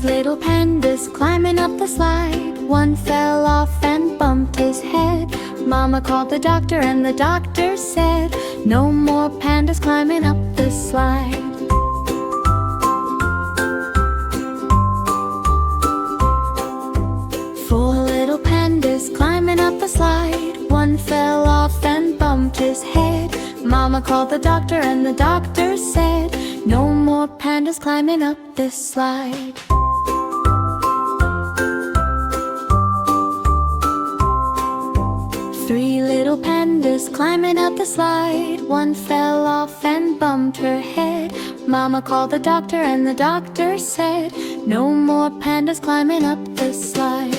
Five little pandas climbing up the slide. One fell off and bumped his head. Mama called the doctor and the doctor said, no more pandas climbing up the slide. Four little pandas climbing up the slide. One fell off and bumped his head. Mama called the doctor and the doctor said, no more pandas climbing up this slide. Three little pandas climbing up the slide. One fell off and bumped her head. Mama called the doctor and the doctor said, no more pandas climbing up this slide.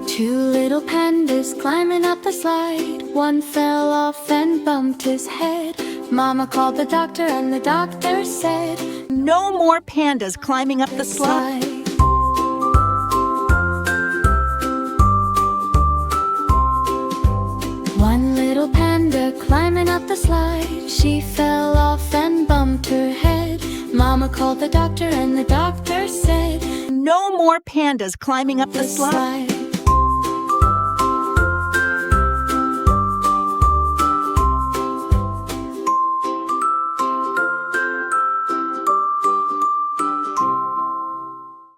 Two little pandas climbing up the slide. One fell off and bumped his head. Mama called the doctor and the doctor said, no more pandas climbing up the slide. One little panda climbing up the slide. She fell off and bumped her head. Mama called the doctor and the doctor said, no more pandas climbing up the slide.